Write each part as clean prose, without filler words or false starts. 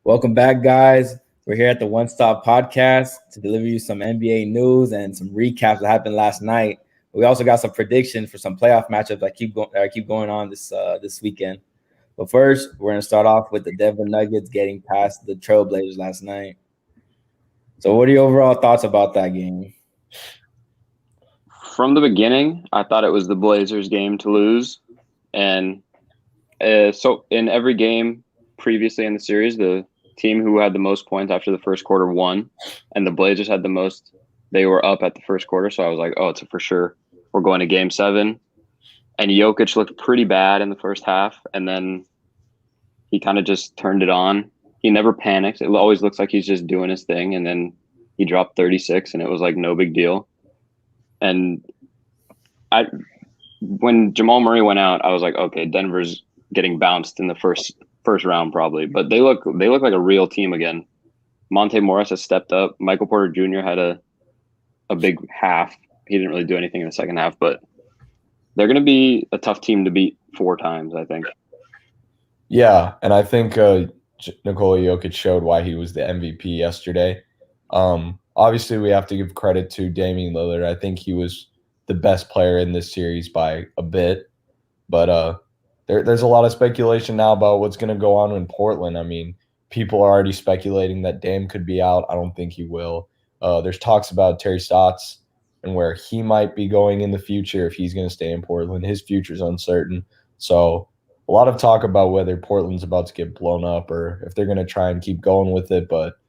Welcome back, guys. We're here at the One Stop Podcast to deliver you some NBA news and some recaps that happened last night. We also got some predictions for some playoff matchups that keep going on this weekend. But first, we're gonna start off with the Denver Nuggets getting past the Trailblazers last night. So, what are your overall thoughts about that game? From the beginning, I thought it was the Blazers' game to lose, and so in every game previously in the series, the team who had the most points after the first quarter won, and the Blazers had the most. They were up at the first quarter, so I was like, "Oh, it's a for sure. We're going to Game 7." And Jokic looked pretty bad in the first half, and then he kind of just turned it on. He never panics. It always looks like he's just doing his thing, and then he dropped 36, and it was like no big deal. And when Jamal Murray went out, I was like, okay, Denver's getting bounced in the first round probably, but they look like a real team again. Monte Morris has stepped up. Michael Porter Jr. had a big half. He didn't really do anything in the second half, but they're going to be a tough team to beat 4 times, I think. Yeah, and I think Nikola Jokic showed why he was the MVP yesterday. Obviously, we have to give credit to Damian Lillard. I think he was the best player in this series by a bit. But there's a lot of speculation now about what's going to go on in Portland. I mean, people are already speculating that Dame could be out. I don't think he will. There's talks about Terry Stotts and where he might be going in the future if he's going to stay in Portland. His future's uncertain. So a lot of talk about whether Portland's about to get blown up or if they're going to try and keep going with it. But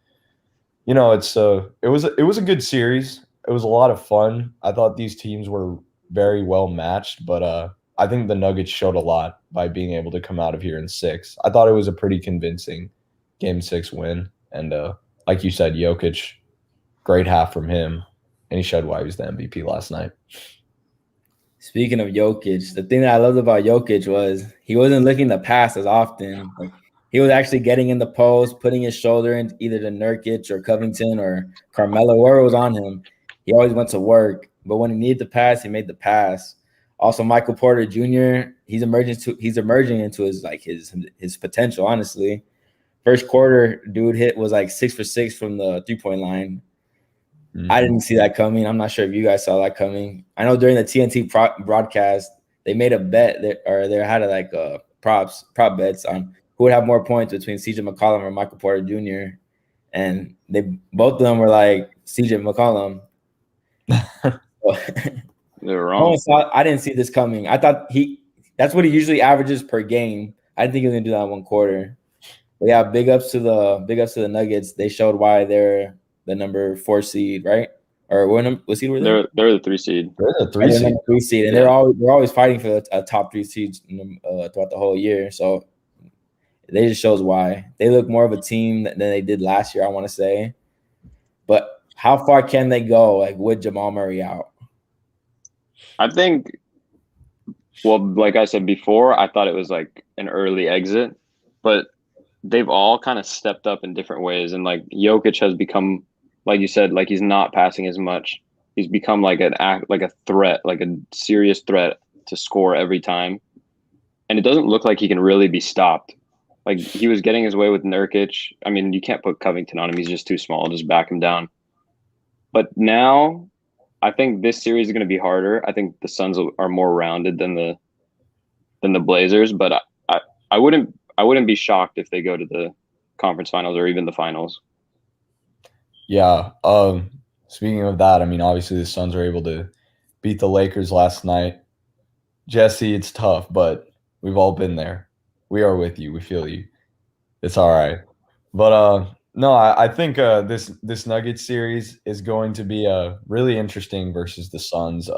it was a good series. It was a lot of fun. I thought these teams were very well matched, but I think the Nuggets showed a lot by being able to come out of here in 6. I thought it was a pretty convincing Game 6 win. And like you said, Jokic, great half from him, and he showed why he was the MVP last night. Speaking of Jokic, the thing that I loved about Jokic was he wasn't looking to pass as often. He was actually getting in the post, putting his shoulder in either to Nurkic or Covington or Carmelo, whoever was on him. He always went to work, but when he needed the pass, he made the pass. Also, Michael Porter Jr. He's emerging into his potential. Honestly, first quarter, dude was like 6 for 6 from the 3-point line. Mm-hmm. I didn't see that coming. I'm not sure if you guys saw that coming. I know during the TNT broadcast, they made a bet they had prop bets on who would have more points between CJ McCollum or Michael Porter Jr. And both of them were like CJ McCollum. They were wrong. I didn't see this coming. I thought that's what he usually averages per game. I didn't think he was gonna do that in one quarter. But yeah, big ups to the Nuggets. They showed why they're the number 4 seed, right? Or what seed were they? They're the 3 seed. They're the 3 seed. And they're always fighting for a top 3 seeds throughout the whole year. So they just shows why they look more of a team than they did last year, I want to say. But how far can they go, like with Jamal Murray out? I think, well, like I said before, I thought it was like an early exit, but they've all kind of stepped up in different ways. And like Jokic has become, like you said, like he's not passing as much. He's become like a threat, like a serious threat to score every time. And it doesn't look like he can really be stopped. Like he was getting his way with Nurkic. I mean, you can't put Covington on him. He's just too small. Just back him down. But now I think this series is going to be harder. I think the Suns are more rounded than the Blazers, but I wouldn't be shocked if they go to the conference finals or even the finals. Yeah. Speaking of that, I mean, obviously the Suns are able to beat the Lakers last night. Jesse, it's tough, but we've all been there. We are with you. We feel you. It's all right. But no, I think this Nuggets series is going to be really interesting versus the Suns.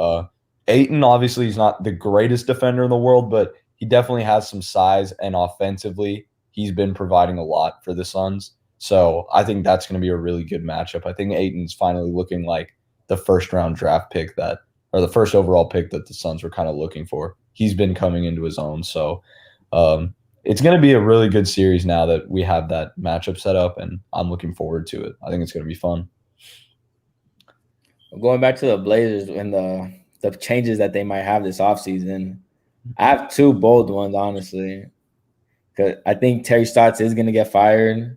Ayton, obviously, he's not the greatest defender in the world, but he definitely has some size, and offensively, he's been providing a lot for the Suns. So I think that's going to be a really good matchup. I think Ayton's finally looking like the first-round draft pick or the first overall pick that the Suns were kind of looking for. He's been coming into his own. So it's going to be a really good series now that we have that matchup set up, and I'm looking forward to it. I think it's going to be fun. Going back to the Blazers and the changes that they might have this offseason, I have 2 bold ones, honestly, because I think Terry Stotts is going to get fired.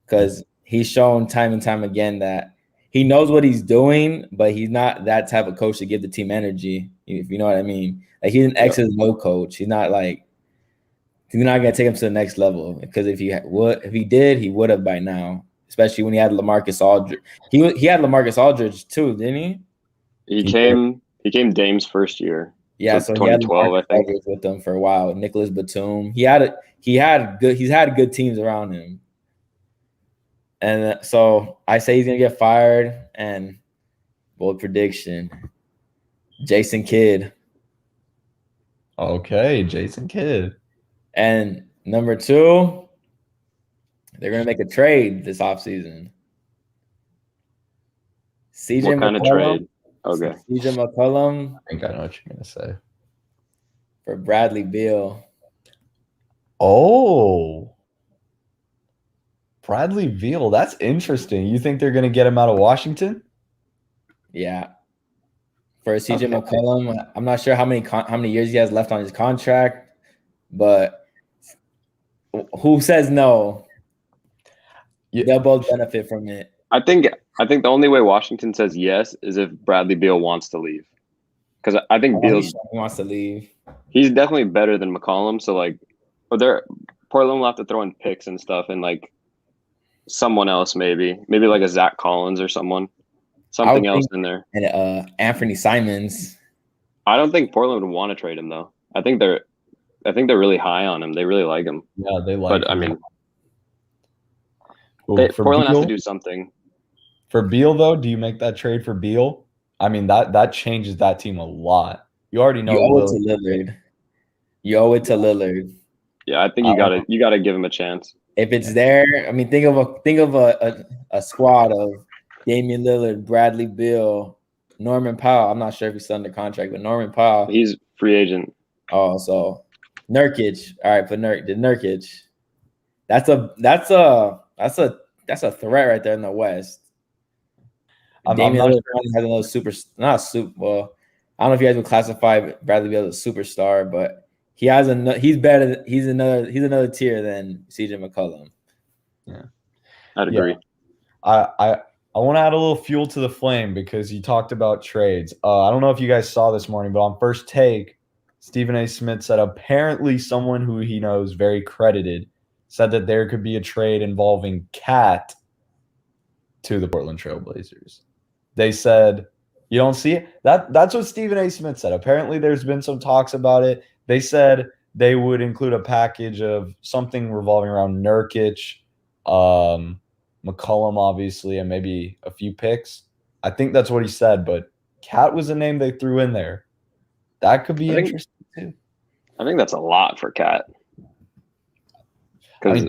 because he's shown time and time again that he knows what he's doing, but he's not that type of coach to give the team energy, if you know what I mean. Like, he's an X's and O coach. He's not gonna take him to the next level, because if he did, he would have by now. Especially when he had LaMarcus Aldridge. He had LaMarcus Aldridge too, didn't he? He came Dame's first year. Yeah, so 2012, I think, with them for a while. Nicholas Batum. He's had good teams around him. And so I say he's gonna get fired. And bold prediction: Jason Kidd. Okay, Jason Kidd. And number 2, they're gonna make a trade this offseason. What kind of trade? Okay. CJ McCollum. I think I know what you're gonna say. For Bradley Beal. Oh, Bradley Beal. That's interesting. You think they're gonna get him out of Washington? Yeah. For CJ McCollum, I'm not sure how many years he has left on his contract, but who says no? They'll both benefit from it. I think the only way Washington says yes is if Bradley Beal wants to leave, because I think Beal wants to leave. He's definitely better than McCollum. So like, Portland will have to throw in picks and stuff, and like someone else maybe like a Zach Collins or something else in there. And Anthony Simons. I don't think Portland would want to trade him though. I think they're really high on him. They really like him. Yeah, they like him. But I mean, Beal, Portland has to do something. For Beal though, do you make that trade for Beal? I mean, that changes that team a lot. You already know. You owe it to Lillard. Yeah, I think you gotta give him a chance. If it's there, I mean, think of a squad of Damian Lillard, Bradley Beal, Norman Powell. I'm not sure if he's still under contract, but Norman Powell. He's free agent. Oh, so Nurkic. All right, for Nurkic. That's a threat right there in the West. Damian Lillard has another well, I don't know if you guys would classify Bradley Beal as a superstar, but he's another tier than CJ McCollum. Yeah, I'd agree. I want to add a little fuel to the flame because you talked about trades. I don't know if you guys saw this morning, but on First Take, Stephen A. Smith said apparently someone who he knows, very credited, said that there could be a trade involving Cat to the Portland Trailblazers. They said, you don't see it? That's what Stephen A. Smith said. Apparently there's been some talks about it. They said they would include a package of something revolving around Nurkic, McCollum, obviously, and maybe a few picks. I think that's what he said, but Cat was a name they threw in there. That could be interesting too. I think that's a lot for Cat. I mean,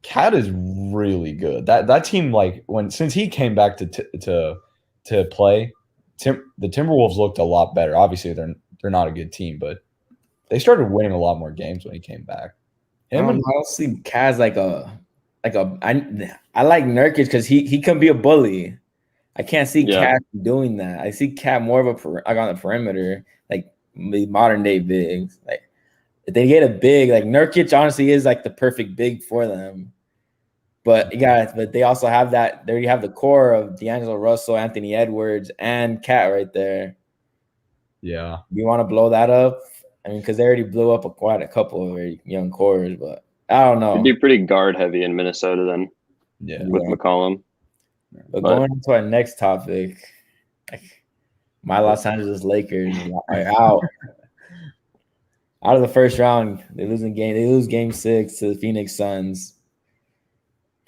Cat is really good. That team, like since he came back to play, the Timberwolves looked a lot better. Obviously, they're not a good team, but they started winning a lot more games when he came back. I don't see Cat like I like Nurkic because he can be a bully. I can't see Cat doing that. I see Cat more of on the perimeter, like modern day bigs. Like if they get a big, like Nurkic, honestly is like the perfect big for them. But they also have that. They already have the core of D'Angelo Russell, Anthony Edwards, and Cat right there. Yeah, you want to blow that up? I mean, because they already blew up quite a couple of very young cores, but I don't know. It'd be pretty guard heavy in Minnesota then. Yeah, with McCollum. But going into our next topic, my Los Angeles Lakers are out. Out of the first round, they lose game 6 to the Phoenix Suns.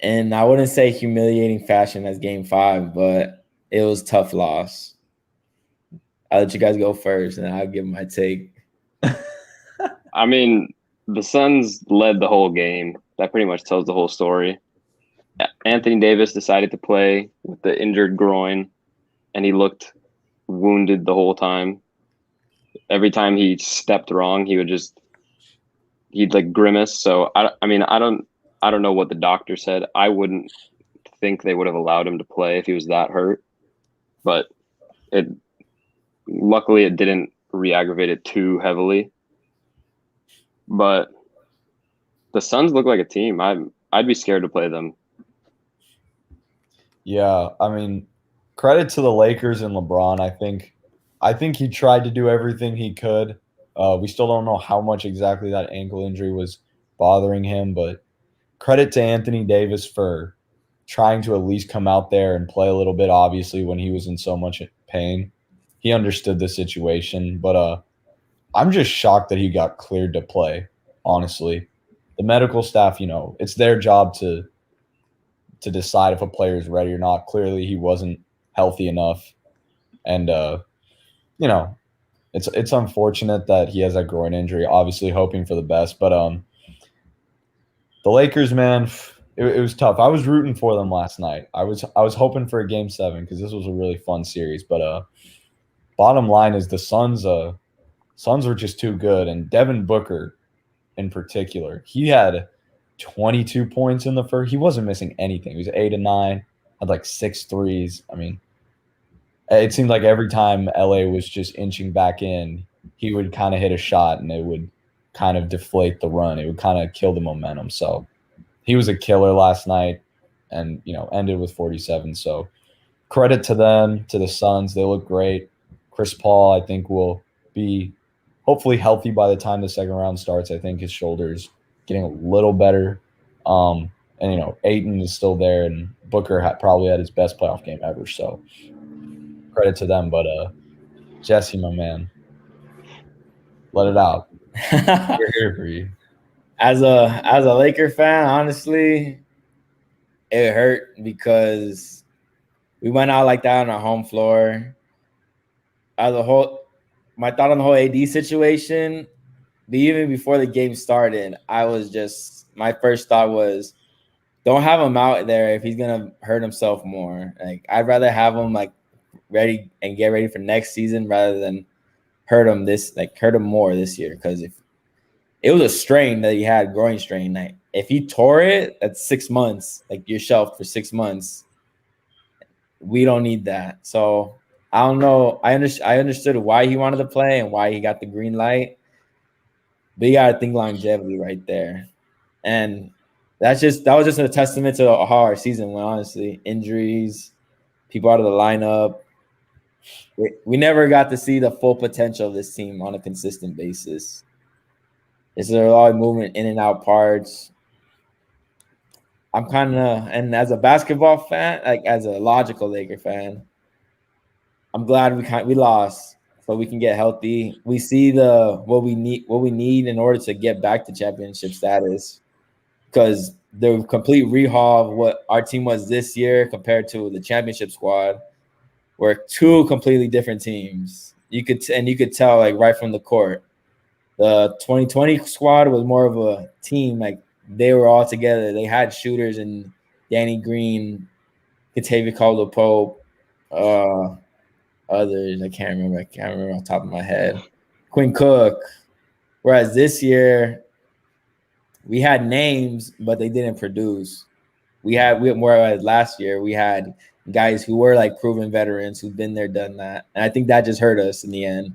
And I wouldn't say humiliating fashion as game 5, but it was a tough loss. I'll let you guys go first, and I'll give my take. I mean, the Suns led the whole game. That pretty much tells the whole story. Anthony Davis decided to play with the injured groin, and he looked wounded the whole time. Every time he stepped wrong, he'd like grimace. So I don't know what the doctor said. I wouldn't think they would have allowed him to play if he was that hurt, but luckily it didn't re-aggravate it too heavily. But the Suns look like a team. I'd be scared to play them. Yeah, I mean, credit to the Lakers and LeBron. I think he tried to do everything he could. We still don't know how much exactly that ankle injury was bothering him, but credit to Anthony Davis for trying to at least come out there and play a little bit, obviously, when he was in so much pain. He understood the situation, but I'm just shocked that he got cleared to play, honestly. The medical staff, it's their job to decide if a player is ready or not. Clearly, he wasn't healthy enough, and you know, it's unfortunate that he has that groin injury. Obviously, hoping for the best, but the Lakers, man, it was tough. I was rooting for them last night. I was hoping for a Game 7 because this was a really fun series. But bottom line is the Suns were just too good, and Devin Booker in particular, he had 22 points in the first. He wasn't missing anything. He was 8 and 9, had like 6 threes. I mean, it seemed like every time LA was just inching back in, he would kind of hit a shot and it would kind of deflate the run. It would kind of kill the momentum. So he was a killer last night and, ended with 47. So credit to them, to the Suns. They look great. Chris Paul, I think, will be hopefully healthy by the time the second round starts. I think his shoulder's getting a little better. And, Ayton is still there, and Booker probably had his best playoff game ever. So credit to them. But Jesse, my man, let it out. We're here for you. As a Laker fan, honestly, it hurt because we went out like that on our home floor. My thought on the whole AD situation, but even before the game started, my first thought was, don't have him out there if he's gonna hurt himself more. Like, I'd rather have him like ready and get ready for next season rather than hurt him more this year. Because if it was a strain that he had, groin strain, like if he tore it, that's 6 months. Like, you're shelved for 6 months. We don't need that. So I don't know. I understood why he wanted to play and why he got the green light. But you gotta think longevity right there. And that was just a testament to how our season went, honestly. Injuries, people out of the lineup. We never got to see the full potential of this team on a consistent basis. There's a lot of movement in and out parts. And as a basketball fan, like as a logical Laker fan, I'm glad we lost so we can get healthy. We see what we need in order to get back to championship status, because the complete rehaul of what our team was this year compared to the championship squad were two completely different teams. You could tell like right from the court. The 2020 squad was more of a team, like they were all together. They had shooters and Danny Green, Kentavious Caldwell-Pope, others. I can't remember off the top of my head. Quinn Cook. Whereas this year, we had names, but they didn't produce. Whereas last year, we had guys who were like proven veterans who've been there, done that. And I think that just hurt us in the end.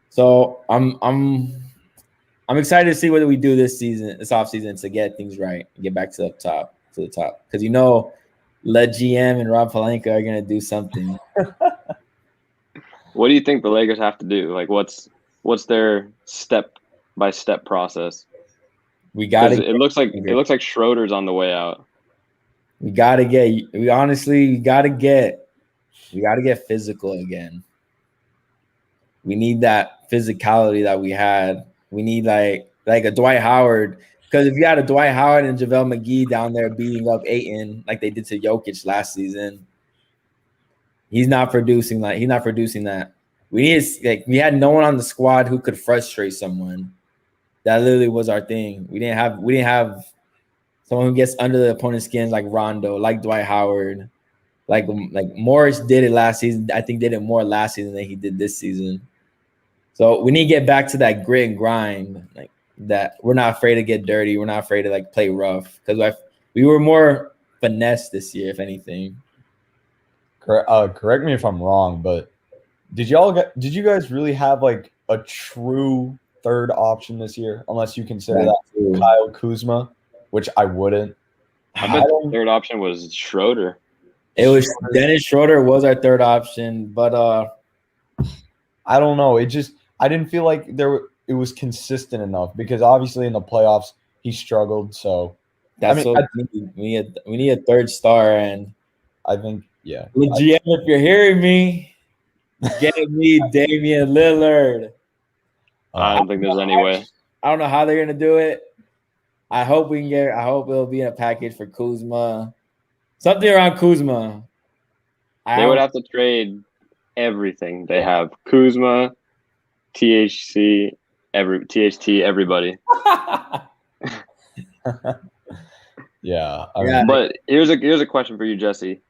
So I'm excited to see what we do this offseason to get things right and get back to the top. Because Le GM and Rob Pelinka are gonna do something. What do you think the Lakers have to do? Like, what's their step-by-step process? It looks like Schroeder's on the way out. We gotta get physical again. We need that physicality that we had. We need like a Dwight Howard. Because if you had a Dwight Howard and JaVale McGee down there beating up Ayton like they did to Jokic last season, he's not producing that. We had no one on the squad who could frustrate someone. That literally was our thing. We didn't have someone who gets under the opponent's skin like Rondo, like Dwight Howard, like Morris did it last season. I think did it more last season than he did this season. So we need to get back to that grit and grind, like that. We're not afraid to get dirty. We're not afraid to like play rough, because we were more finesse this year, if anything. Correct me if I'm wrong, but did you guys really have like a true third option this year? Unless you consider that Kyle Kuzma, which I wouldn't. I bet the third option was Schroeder. It was Dennis Schroeder was our third option, but I don't know. I didn't feel like it was consistent enough because obviously in the playoffs he struggled. So that's what we need a third star. And I think yeah. GM, if you're hearing me, get me Damian Lillard. I don't think there's any way. I don't know how they're gonna do it. I hope it'll be in a package for Kuzma. Something around Kuzma. They would have to trade everything. They have Kuzma, THT, everybody. Yeah. But here's a question for you, Jesse.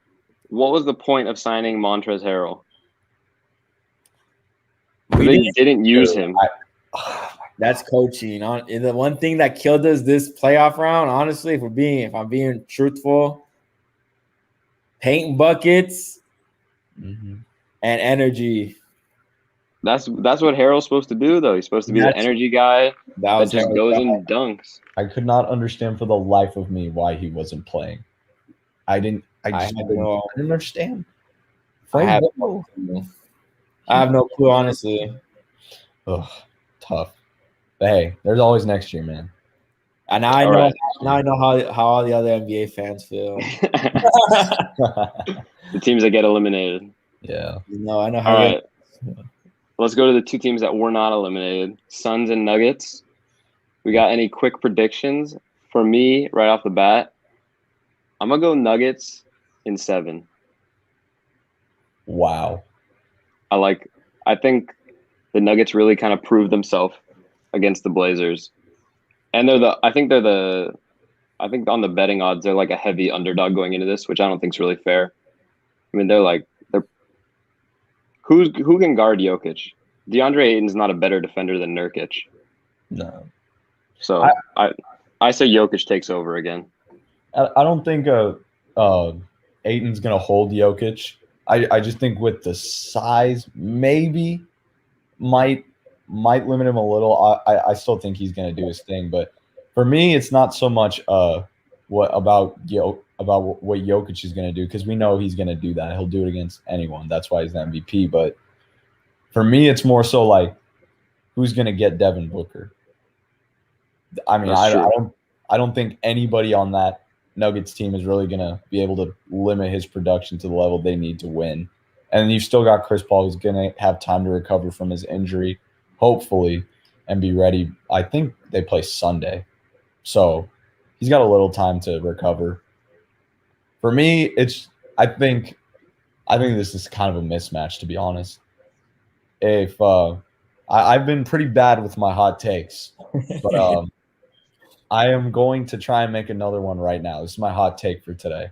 What was the point of signing Montrezl Harrell? They didn't use him. That's coaching. The one thing that killed us this playoff round, honestly, if I'm being truthful, paint buckets and energy. That's what Harrell's supposed to do, though. He's supposed to be the energy guy that just goes and dunks. I could not understand for the life of me why he wasn't playing. I didn't understand. I have no clue, honestly. Ugh, tough. But hey, there's always next year, man. And now I know how all the other NBA fans feel. The teams that get eliminated. Yeah. No, I know how. All right. Let's go to the two teams that were not eliminated. Suns and Nuggets. We got any quick predictions? For me, right off the bat, I'm going to go Nuggets in 7. Wow. I think the Nuggets really kind of proved themselves against the Blazers. And I think on the betting odds, they're like a heavy underdog going into this, which I don't think is really fair. I mean, who can guard Jokic? DeAndre Ayton's not a better defender than Nurkic. No. So I say Jokic takes over again. I don't think Ayton's gonna hold Jokic. I just think with the size, maybe might limit him a little. I still think he's gonna do his thing, but for me, it's not so much what Jokic is gonna do, because we know he's gonna do that. He'll do it against anyone. That's why he's the MVP. But for me, it's more so like who's gonna get Devin Booker. I mean, I don't think anybody on that Nuggets team is really going to be able to limit his production to the level they need to win. And you've still got Chris Paul, who's going to have time to recover from his injury, hopefully, and be ready. I think they play Sunday. So he's got a little time to recover. For me, I think this is kind of a mismatch, to be honest. If I've been pretty bad with my hot takes, but I am going to try and make another one right now. This is my hot take for today.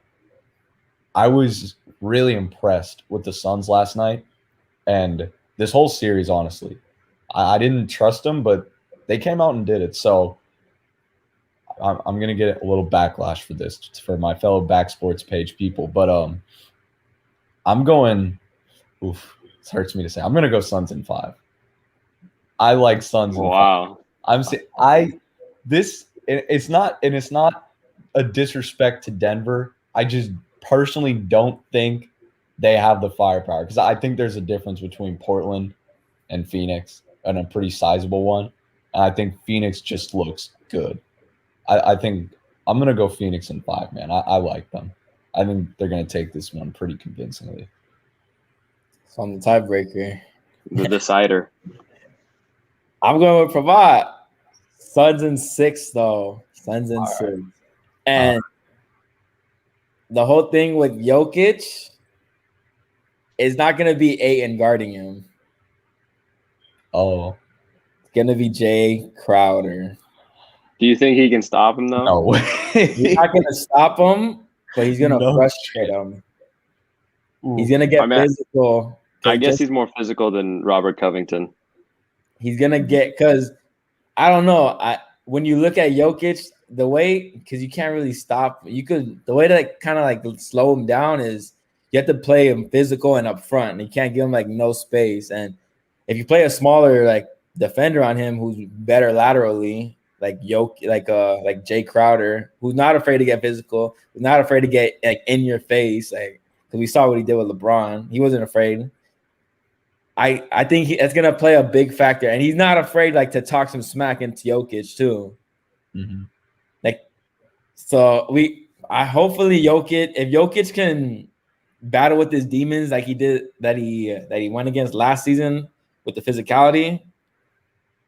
I was really impressed with the Suns last night and this whole series, honestly. I didn't trust them, but they came out and did it. So I'm going to get a little backlash for this, for my fellow Back Sports page people. But I'm going – it hurts me to say. I'm going to go Suns in 5. I like Suns in 5. Wow. It's not a disrespect to Denver. I just personally don't think they have the firepower, because I think there's a difference between Portland and Phoenix, and a pretty sizable one. And I think Phoenix just looks good. I think I'm going to go Phoenix in 5, man. I like them. I think they're going to take this one pretty convincingly. So I'm the tiebreaker. The decider. I'm going with Pravat. Suns in 6, though. Suns in 6. Right. And the whole thing with Jokic is not going to be Ayton guarding him. Oh. It's going to be Jay Crowder. Do you think he can stop him, though? No way. He's not going to stop him, but he's going to frustrate him. He's going to get physical. I guess he's more physical than Robert Covington. He's going to get – because – I don't know. When you look at Jokic, the way, because you can't really stop. The way to kind of like slow him down is you have to play him physical and up front. And you can't give him like no space. And if you play a smaller like defender on him who's better laterally, like Jay Crowder, who's not afraid to get physical, who's not afraid to get like in your face, like because we saw what he did with LeBron. He wasn't afraid. I think it's gonna play a big factor, and he's not afraid like to talk some smack into Jokic too. Mm-hmm. Like, so hopefully Jokic, if Jokic can battle with his demons like he did that he went against last season with the physicality,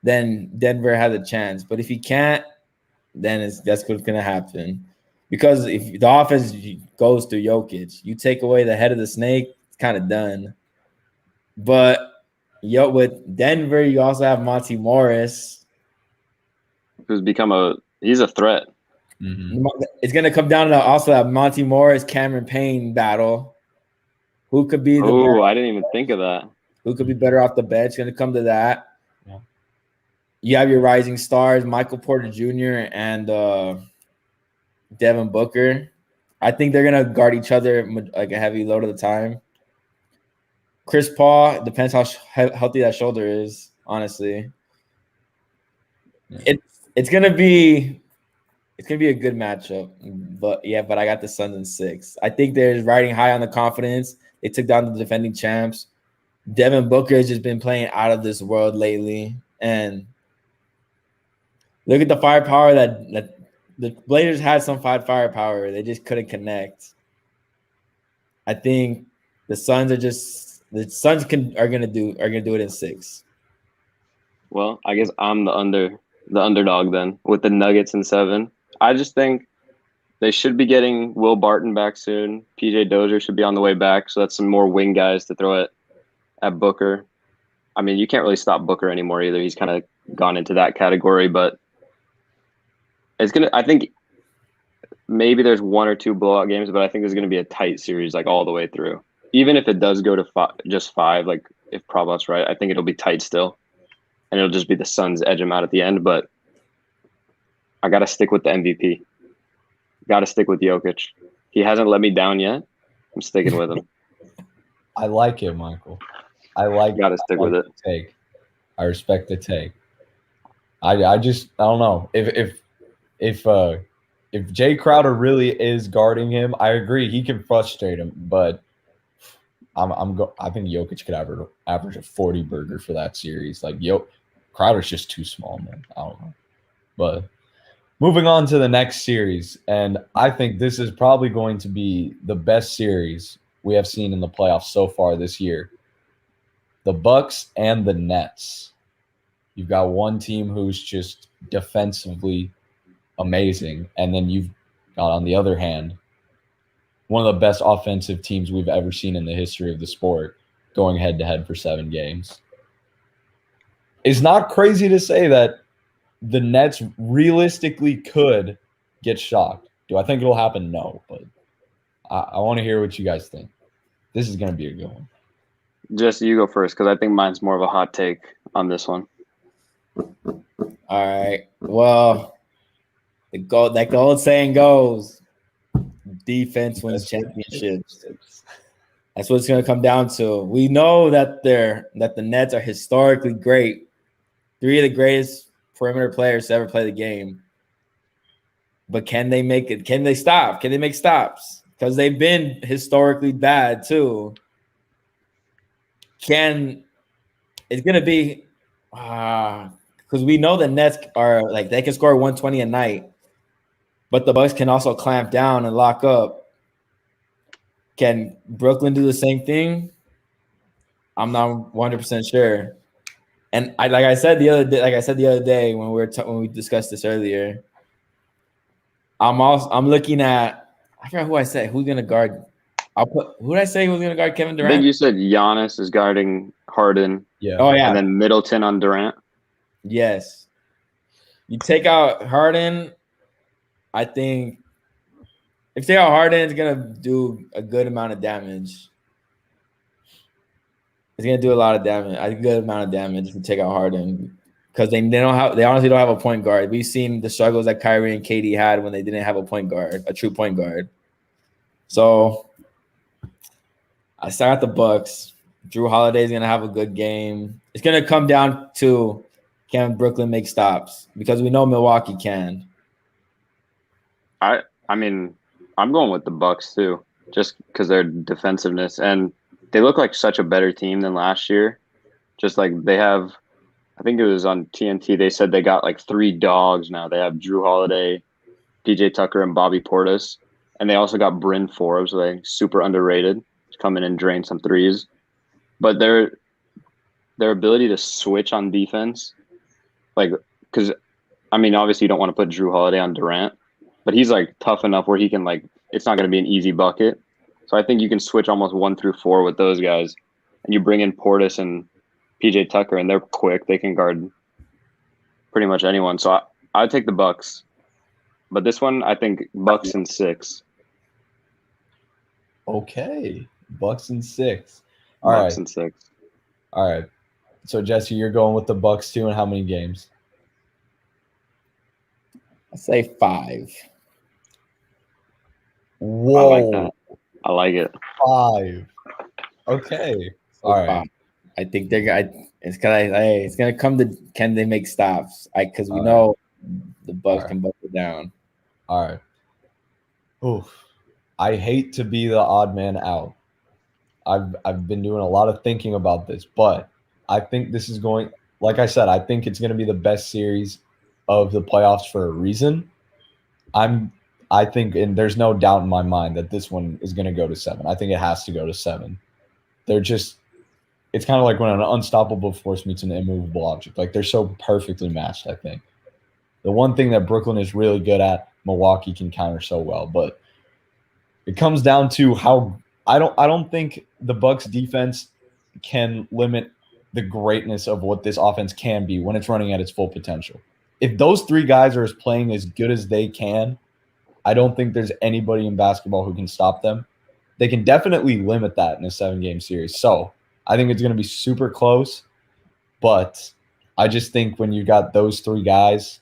then Denver has a chance. But if he can't, then that's what's gonna happen. Because if the offense goes through Jokic, you take away the head of the snake, it's kind of done. But with Denver, you also have Monty Morris, who's he's a threat. Mm-hmm. It's gonna come down to also that Monty Morris, Cameron Payne battle. Who could be I didn't even think of that. Who could be better off the bench? It's gonna come to that. Yeah. You have your rising stars, Michael Porter Jr. and Devin Booker. I think they're gonna guard each other like a heavy load of the time. Chris Paul, depends how healthy that shoulder is, honestly. Yeah. It's gonna be a good matchup. But I got the Suns in 6. I think they're riding high on the confidence. They took down the defending champs. Devin Booker has just been playing out of this world lately. And look at the firepower that the Blazers had some firepower. They just couldn't connect. I think the Suns are gonna do it in 6. Well, I guess I'm the underdog then with the Nuggets in 7. I just think they should be getting Will Barton back soon. PJ Dozier should be on the way back, so that's some more wing guys to throw at Booker. I mean, you can't really stop Booker anymore either. He's kind of gone into that category, but I think maybe there's 1 or 2 blowout games, but I think there's going to be a tight series like all the way through. Even if it does go to just 5, like if Pravov's right, I think it'll be tight still. And it'll just be the Suns edge him out at the end. But I got to stick with the MVP. Got to stick with Jokic. He hasn't let me down yet. I'm sticking with him. I like it, Michael. Got to stick with it. Take. I respect the take. I don't know. If Jay Crowder really is guarding him, I agree he can frustrate him, but I think Jokic could average a 40 burger for that series. Like Crowder's just too small, man. I don't know. But moving on to the next series, and I think this is probably going to be the best series we have seen in the playoffs so far this year. The Bucks and the Nets. You've got one team who's just defensively amazing, and then you've got, on the other hand, one of the best offensive teams we've ever seen in the history of the sport going head-to-head for 7 games. It's not crazy to say that the Nets realistically could get shocked. Do I think it'll happen? No, but I want to hear what you guys think. This is going to be a good one. Jesse, you go first because I think mine's more of a hot take on this one. All right. Well, the old saying goes, defense wins championships. That's what it's going to come down to. We know that the Nets are historically great. 3 of the greatest perimeter players to ever play the game. But can they make it? Can they stop? Can they make stops? Because they've been historically bad too. It's going to be because we know the Nets are like they can score 120 a night, but the Bucks can also clamp down and lock up. Can Brooklyn do the same thing? I'm not 100% sure. And like I said the other day when we discussed this earlier, I'm looking at, I forgot who I said who's gonna guard. Who did I say was gonna guard Kevin Durant? I think you said Giannis is guarding Harden. Yeah. Oh yeah. And then Middleton on Durant. Yes. You take out Harden, I think if you take out Harden, it's gonna do a good amount of damage. It's gonna do a lot of damage, a good amount of damage if you take out Harden, because they honestly don't have a point guard. We've seen the struggles that Kyrie and KD had when they didn't have a point guard, a true point guard. So I start the Bucks. Drew Holiday's gonna have a good game. It's gonna come down to can Brooklyn make stops, because we know Milwaukee can. I mean, I'm going with the Bucks too. just because their defensiveness, and they look like such a better team than last year. Just like they have, I think it was on TNT. They said they got like 3 dogs now. They have Drew Holiday, PJ Tucker, and Bobby Portis, and they also got Bryn Forbes, like super underrated, to come in and drain some threes. But their ability to switch on defense, like, because I mean, obviously you don't want to put Drew Holiday on Durant, but he's like tough enough where he can like, it's not going to be an easy bucket. So I think you can switch almost 1 through 4 with those guys, and you bring in Portis and PJ Tucker, and they're quick. They can guard pretty much anyone. So I would take the Bucks, but this one I think Bucks in 6. Okay, Bucks in 6. All Bucks right, in 6. all right. So Jesse, you're going with the Bucks too, and how many games? I say 5. Whoa, I like that. I like it. 5. Okay, all right. 5. I think they're gonna. It's gonna come to can they make stops? Because we All know the Bucks All can buckle down. All right. Oof. I hate to be the odd man out. I've been doing a lot of thinking about this, but I think this is going, like I said, I think it's going to be the best series of the playoffs for a reason. I think, and there's no doubt in my mind that this one is going to go to 7. I think it has to go to 7. It's kind of like when an unstoppable force meets an immovable object. Like they're so perfectly matched, I think. The one thing that Brooklyn is really good at, Milwaukee can counter so well, but it comes down to how I don't think the Bucks defense can limit the greatness of what this offense can be when it's running at its full potential. If those 3 guys are playing as good as they can, I don't think there's anybody in basketball who can stop them. They can definitely limit that in a 7-game series. So I think it's going to be super close, but I just think when you got those 3 guys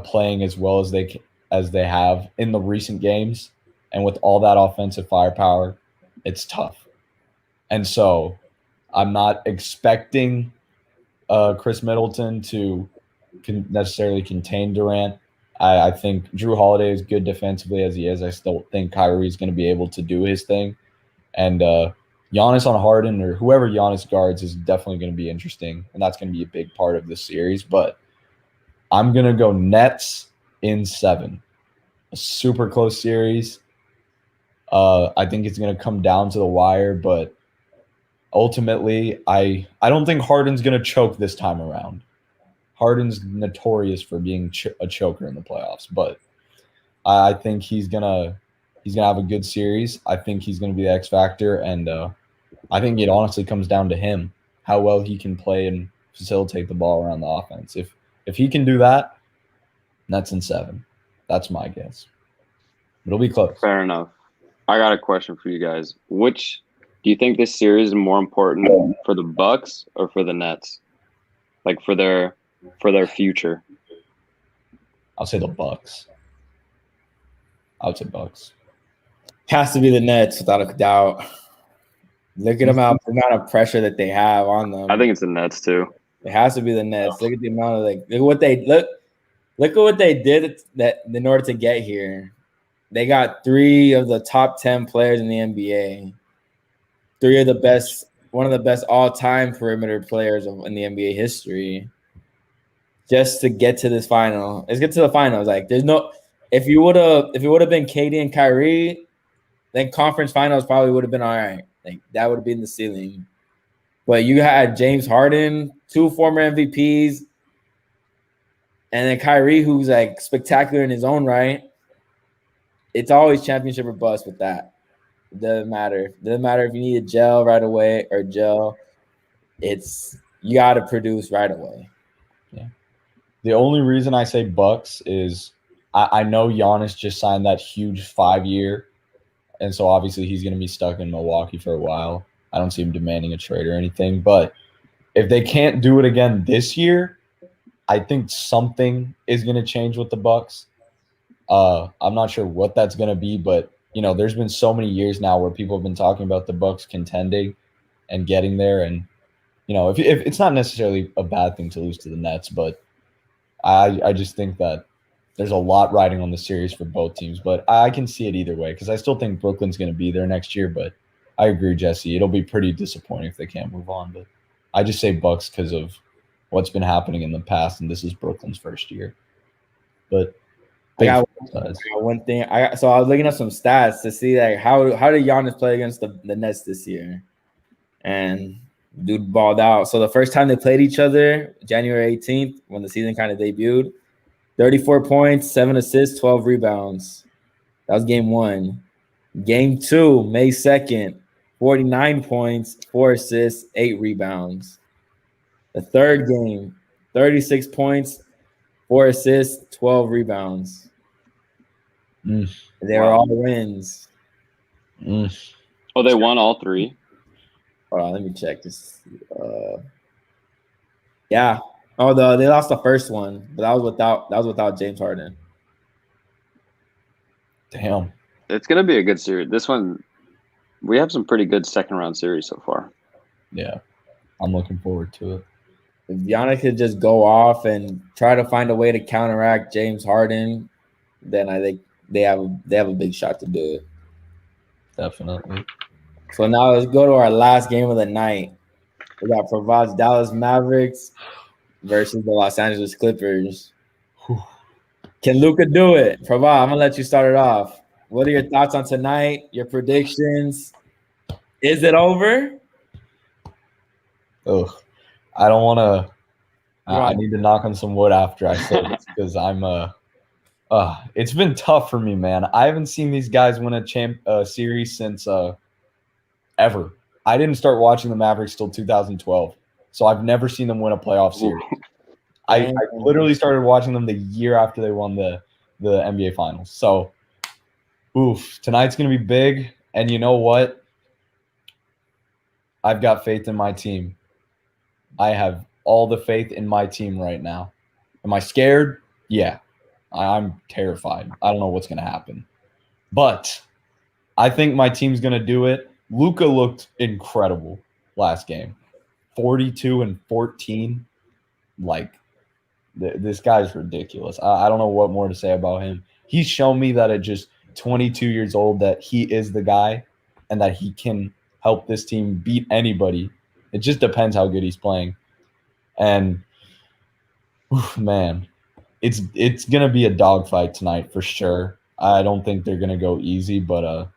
playing as well as they have in the recent games, and with all that offensive firepower, it's tough. And so I'm not expecting Chris Middleton to necessarily contain Durant. I think Drew Holiday is good defensively as he is. I still think Kyrie is going to be able to do his thing. And Giannis on Harden, or whoever Giannis guards, is definitely going to be interesting. And that's going to be a big part of this series. But I'm going to go Nets in 7. A super close series. I think it's going to come down to the wire, but ultimately, I don't think Harden's going to choke this time around. Harden's notorious for being a choker in the playoffs, but I think he's gonna have a good series. I think he's gonna be the X factor, and I think it honestly comes down to him, how well he can play and facilitate the ball around the offense. If he can do that, Nets in 7. That's my guess. It'll be close. Fair enough. I got a question for you guys. Which do you think this series is more important for the Bucks or for the Nets? Like for their future? I'll say the Bucks. I would say Bucks. Has to be the Nets without a doubt. Look at the amount of pressure that they have on them. I think it's the Nets too. It has to be the Nets. Look at the amount of look at what they did that in order to get here. They got 3 of the top 10 players in the NBA. 3 of the best, one of the best all-time perimeter players in the NBA history. Just to get to this final. Let's get to the finals. Like there's no if it would have been KD and Kyrie, then conference finals probably would have been all right. Like that would have been the ceiling. But you had James Harden, 2 former MVPs, and then Kyrie, who's like spectacular in his own right. It's always championship or bust with that. It doesn't matter. It doesn't matter if you need a gel right away or gel. It's you got to produce right away. Yeah. The only reason I say Bucks is I know Giannis just signed that huge 5-year, and so obviously he's going to be stuck in Milwaukee for a while. I don't see him demanding a trade or anything, but if they can't do it again this year, I think something is going to change with the Bucks. I'm not sure what that's going to be, but there's been so many years now where people have been talking about the Bucks contending and getting there, and if it's not necessarily a bad thing to lose to the Nets, but I just think that there's a lot riding on the series for both teams, but I can see it either way because I still think Brooklyn's going to be there next year. But I agree, Jesse. It'll be pretty disappointing if they can't move on. But I just say Bucks because of what's been happening in the past, and this is Brooklyn's first year. But I got one thing. So I was looking at some stats to see like how did Giannis play against the Nets this year, and dude balled out. So the first time they played each other, January 18th, when the season kind of debuted, 34 points, 7 assists, 12 rebounds. That was game 1. Game 2, May 2nd, 49 points, 4 assists, 8 rebounds. The third game, 36 points, 4 assists, 12 rebounds. They were all wins. Oh, they won all 3? Hold on, let me check this. Yeah. Oh, they lost the first one, but that was without James Harden. Damn. It's gonna be a good series. This one, we have some pretty good second round series so far. Yeah, I'm looking forward to it. If Giannis could just go off and try to find a way to counteract James Harden, then I think they have a big shot to do it. Definitely. So now let's go to our last game of the night. We got Pravad's Dallas Mavericks versus the Los Angeles Clippers. Can Luka do it? Pravad, I'm gonna let you start it off. What are your thoughts on tonight? Your predictions? Is it over? Ugh. I don't want to. I need to knock on some wood after I say this because I'm it's been tough for me, man. I haven't seen these guys win a series since ever. I didn't start watching the Mavericks till 2012, so I've never seen them win a playoff series. I literally started watching them the year after they won the NBA Finals. So, tonight's gonna be big. And you know what? I've got faith in my team. I have all the faith in my team right now. Am I scared? Yeah. I'm terrified. I don't know what's going to happen. But I think my team's going to do it. Luka looked incredible last game. 42 and 14. Like, this guy's ridiculous. I don't know what more to say about him. He's shown me that at just 22 years old that he is the guy and that he can help this team beat anybody. It just depends how good he's playing. And, man, it's going to be a dogfight tonight for sure. I don't think they're going to go easy, but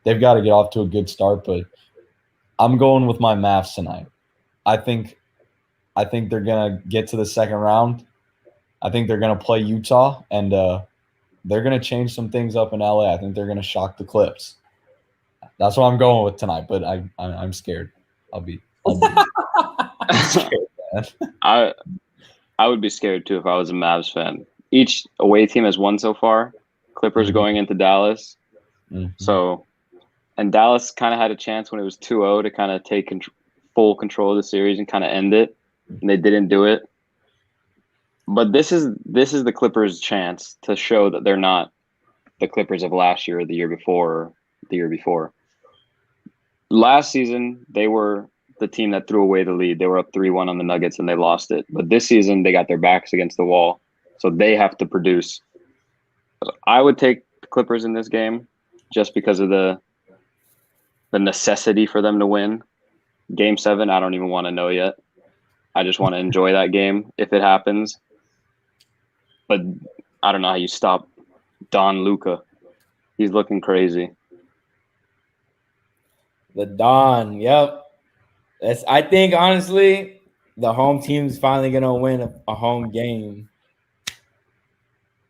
they've got to get off to a good start. But I'm going with my Mavs tonight. I think they're going to get to the second round. I think they're going to play Utah, and they're going to change some things up in LA. I think they're going to shock the Clips. That's what I'm going with tonight, but I'm scared. I'll be scared, man. I would be scared too if I was a Mavs fan. Each away team has won so far. Clippers going into Dallas. So, and Dallas kind of had a chance when it was 2-0 to kind of take full control of the series and kind of end it, and they didn't do it. But this is the Clippers' chance to show that they're not the Clippers of last year or the year before or the year before. Last season, they were the team that threw away the lead. They were up 3-1 on the Nuggets and they lost it. But this season, they got their backs against the wall, so they have to produce. I would take the Clippers in this game just because of the necessity for them to win. Game 7, I don't even want to know yet. I just want to enjoy that game if it happens. But I don't know how you stop Don Luka. He's looking crazy. The Don, yep. I think, honestly, the home team's finally going to win a home game.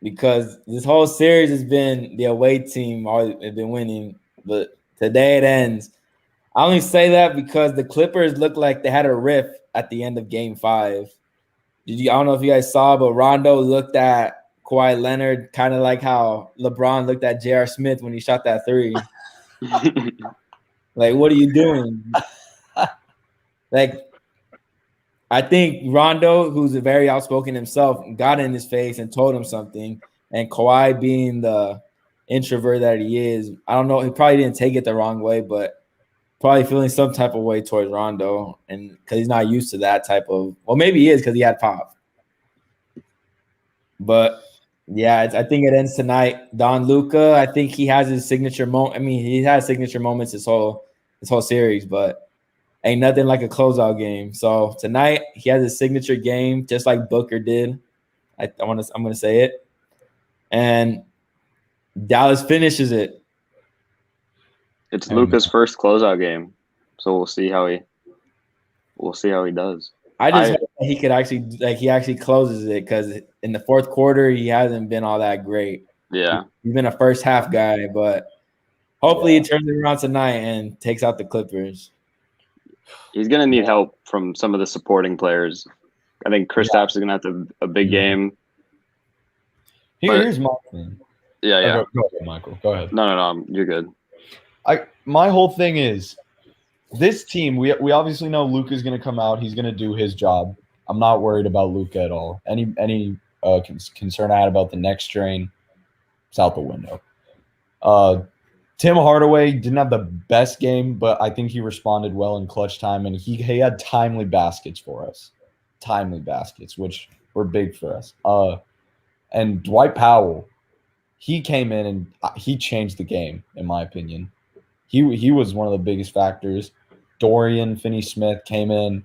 Because this whole series has been the away team always been winning. But today it ends. I only say that because the Clippers looked like they had a riff at the end of Game 5. I don't know if you guys saw, but Rondo looked at Kawhi Leonard kind of like how LeBron looked at J.R. Smith when he shot that 3. Like, what are you doing? Like, I think Rondo, who's very outspoken himself, got in his face and told him something. And Kawhi, being the introvert that he is, I don't know, he probably didn't take it the wrong way, but probably feeling some type of way towards Rondo, and because he's not used to that type of – well, maybe he is because he had Pop. But Yeah, I think it ends tonight. Don Luca, I think he has his signature moment. I mean, he has signature moments this whole series, but ain't nothing like a closeout game. So tonight he has his signature game, just like Booker did. I'm gonna say it, and Dallas finishes it. It's Luka's first closeout game, so we'll see how he does. I just hope he could actually closes it, because in the fourth quarter he hasn't been all that great. Yeah, he's been a first half guy, but hopefully he turns it around tonight and takes out the Clippers. He's gonna need help from some of the supporting players. I think Kristaps is gonna have a big game. Here's my thing. Yeah. Go ahead, Michael. Go ahead. No, you're good. My whole thing is this team. We obviously know Luka's going to come out. He's going to do his job. I'm not worried about Luka at all. Any concern I had about the next strain, it's out the window. Tim Hardaway didn't have the best game, but I think he responded well in clutch time, and he had timely baskets for us. Timely baskets, which were big for us. And Dwight Powell, he came in and he changed the game, in my opinion. He was one of the biggest factors. Dorian Finney-Smith came in.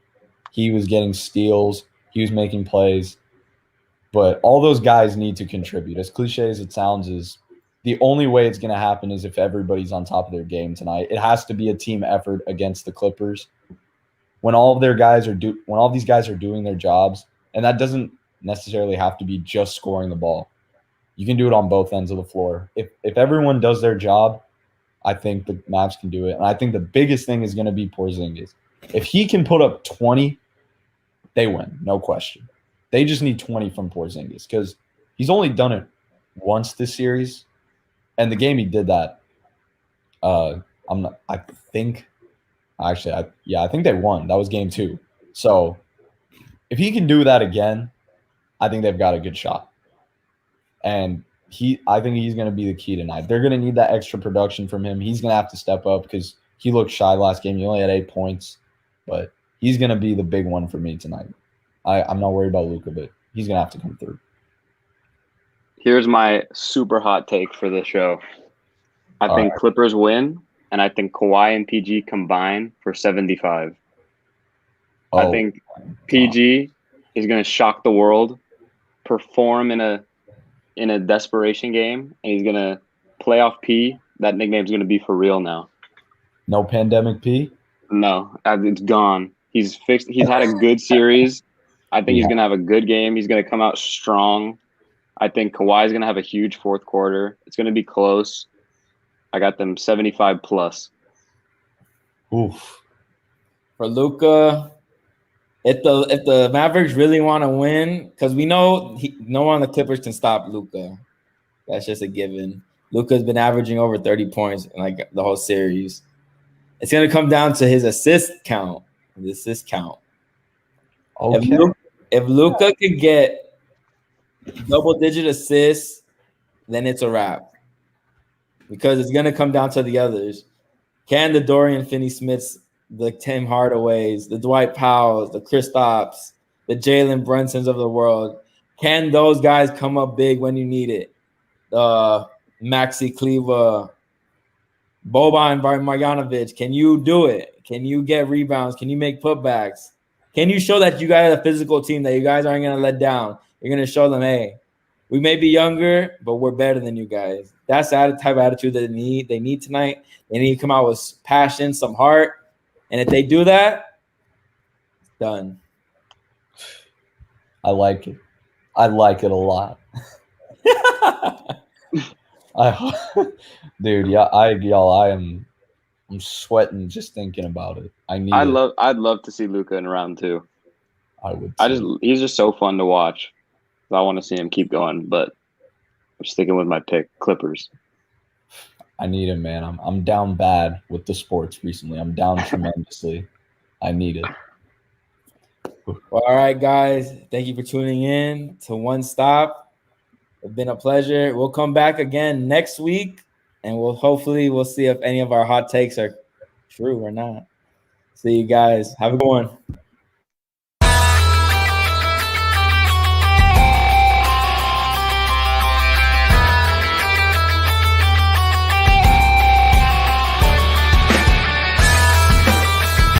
He was getting steals. He was making plays. But all those guys need to contribute. As cliche as it sounds, is the only way it's going to happen is if everybody's on top of their game tonight. It has to be a team effort against the Clippers. When all of these guys are doing their jobs, and that doesn't necessarily have to be just scoring the ball. You can do it on both ends of the floor. If everyone does their job, I think the Mavs can do it. And I think the biggest thing is going to be Porzingis. If he can put up 20, they win, no question. They just need 20 from Porzingis, because he's only done it once this series. And the game he did that, I think they won. That was game 2. So if he can do that again, I think they've got a good shot. And I think he's going to be the key tonight. They're going to need that extra production from him. He's going to have to step up, because he looked shy last game. He only had 8 points, but he's going to be the big one for me tonight. I'm not worried about Luka, but he's going to have to come through. Here's my super hot take for the show. I think Clippers win, and I think Kawhi and PG combine for 75. I think PG is going to shock the world, perform in a desperation game, and he's going to play off P. That nickname's going to be for real now. No Pandemic P? No, it's gone. He's fixed. He's had a good series. I think he's going to have a good game. He's going to come out strong. I think Kawhi's going to have a huge fourth quarter. It's going to be close. I got them 75 plus. Oof. For Luka, if the Mavericks really want to win, because we know no one on the Clippers can stop Luka. That's just a given. Luka's been averaging over 30 points in like the whole series. It's going to come down to his assist count. Okay. If Luka could get double-digit assists, then it's a wrap. Because it's going to come down to the others. Can the Dorian Finney-Smiths, the Tim Hardaways, the Dwight Powells, the Kristaps, the Jalen Brunsons of the world, can those guys come up big when you need it? Maxi Kleber, Boban Marjanovic, can you do it? Can you get rebounds? Can you make putbacks? Can you show that you guys are a physical team, that you guys aren't going to let down? You're going to show them, hey, we may be younger, but we're better than you guys. That's the type of attitude that they need tonight. They need to come out with passion, some heart. And if they do that, it's done. I like it. I like it a lot. Dude, yeah, I'm sweating just thinking about it. I'd love to see Luka in round 2. I would. He's just so fun to watch. I want to see him keep going, but I'm sticking with my pick, Clippers. I need him, man. I'm down bad with the sports recently. I'm down tremendously. I need it. Well, all right, guys. Thank you for tuning in to One Stop. It's been a pleasure. We'll come back again next week, and we'll see if any of our hot takes are true or not. See you guys. Have a good one.